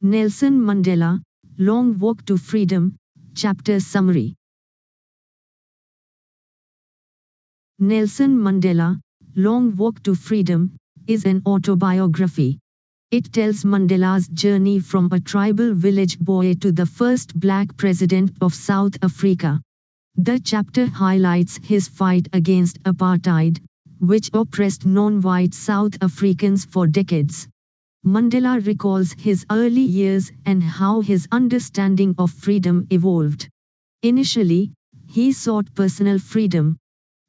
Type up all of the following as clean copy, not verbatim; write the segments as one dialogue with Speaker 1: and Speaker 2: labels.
Speaker 1: Nelson Mandela, Long Walk to Freedom, Chapter Summary. Nelson Mandela, Long Walk to Freedom, is an autobiography. It tells Mandela's journey from a tribal village boy to the first black president of South Africa. The chapter highlights his fight against apartheid, which oppressed non-white South Africans for decades. Mandela recalls his early years and how his understanding of freedom evolved. Initially, he sought personal freedom.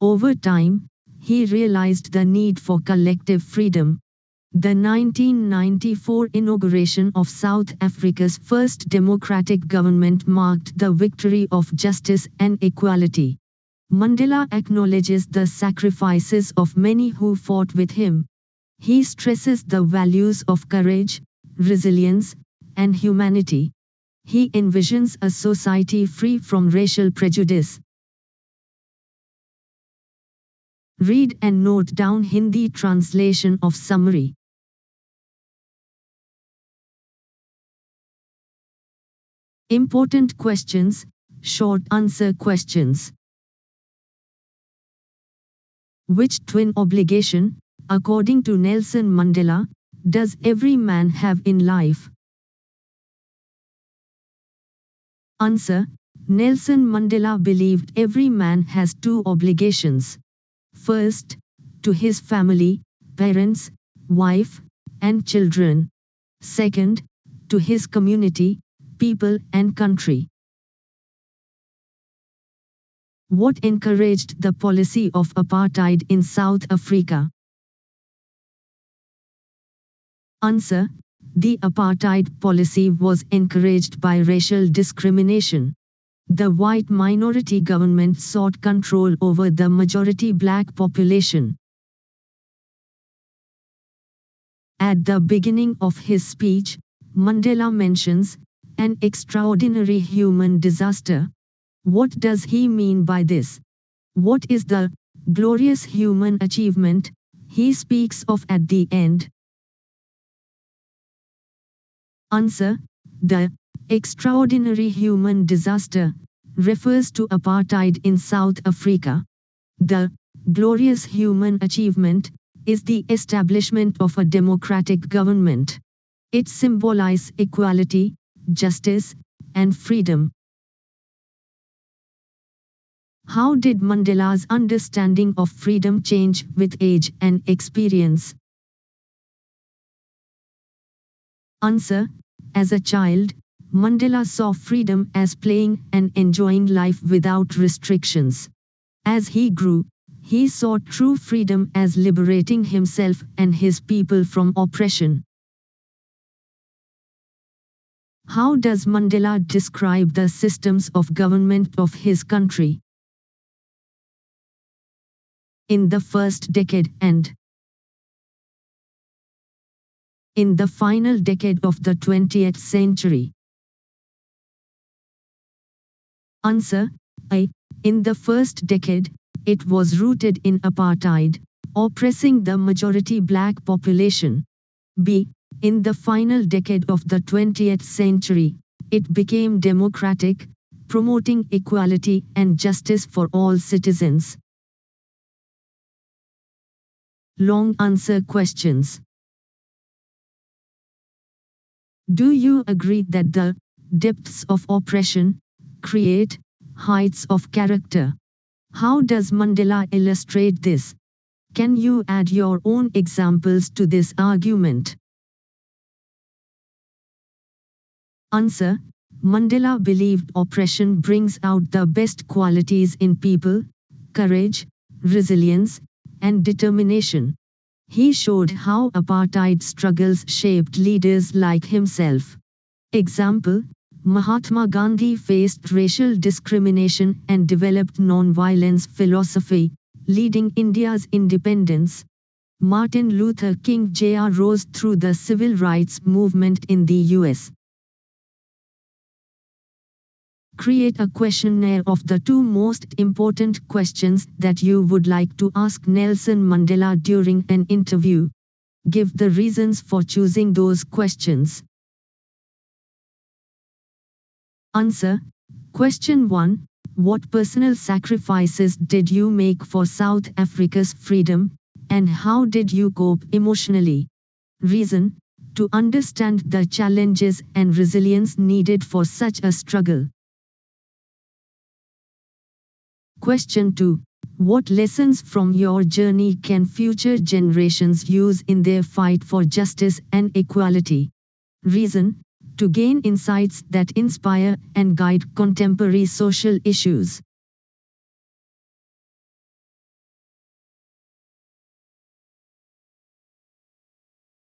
Speaker 1: Over time, he realized the need for collective freedom. The 1994 inauguration of South Africa's first democratic government marked the victory of justice and equality. Mandela acknowledges the sacrifices of many who fought with him. He stresses the values of courage, resilience, and humanity. He envisions a society free from racial prejudice. Read and note down Hindi translation of summary. Important questions, short answer questions. Which twin obligation, according to Nelson Mandela, does every man have in life? Answer: Nelson Mandela believed every man has two obligations. First, to his family, parents, wife, and children. Second, to his community, people and country. What encouraged the policy of apartheid in South Africa? Answer: the apartheid policy was encouraged by racial discrimination. The white minority government sought control over the majority black population. At the beginning of his speech, Mandela mentions an extraordinary human disaster. What does he mean by this? What is the glorious human achievement he speaks of at the end? Answer: the extraordinary human disaster refers to apartheid in South Africa. The glorious human achievement is the establishment of a democratic government. It symbolizes equality, justice, and freedom. How did Mandela's understanding of freedom change with age and experience? Answer: as a child, Mandela saw freedom as playing and enjoying life without restrictions. As he grew, he saw true freedom as liberating himself and his people from oppression. How does Mandela describe the systems of government of his country? In the first decade and in the final decade of the 20th century. Answer: A. In the first decade, it was rooted in apartheid, oppressing the majority black population. B. In the final decade of the 20th century, it became democratic, promoting equality and justice for all citizens. Long answer questions. Do you agree that the depths of oppression create heights of character? How does Mandela illustrate this? Can you add your own examples to this argument? Answer: Mandela believed oppression brings out the best qualities in people: courage, resilience, and determination. He showed how apartheid struggles shaped leaders like himself. Example: Mahatma Gandhi faced racial discrimination and developed non-violence philosophy, leading India's independence. Martin Luther King Jr. rose through the civil rights movement in the US. Create a questionnaire of the two most important questions that you would like to ask Nelson Mandela during an interview. Give the reasons for choosing those questions. Answer. Question 1. What personal sacrifices did you make for South Africa's freedom, and how did you cope emotionally? Reason. To understand the challenges and resilience needed for such a struggle. Question 2. What lessons from your journey can future generations use in their fight for justice and equality? Reason. To gain insights that inspire and guide contemporary social issues.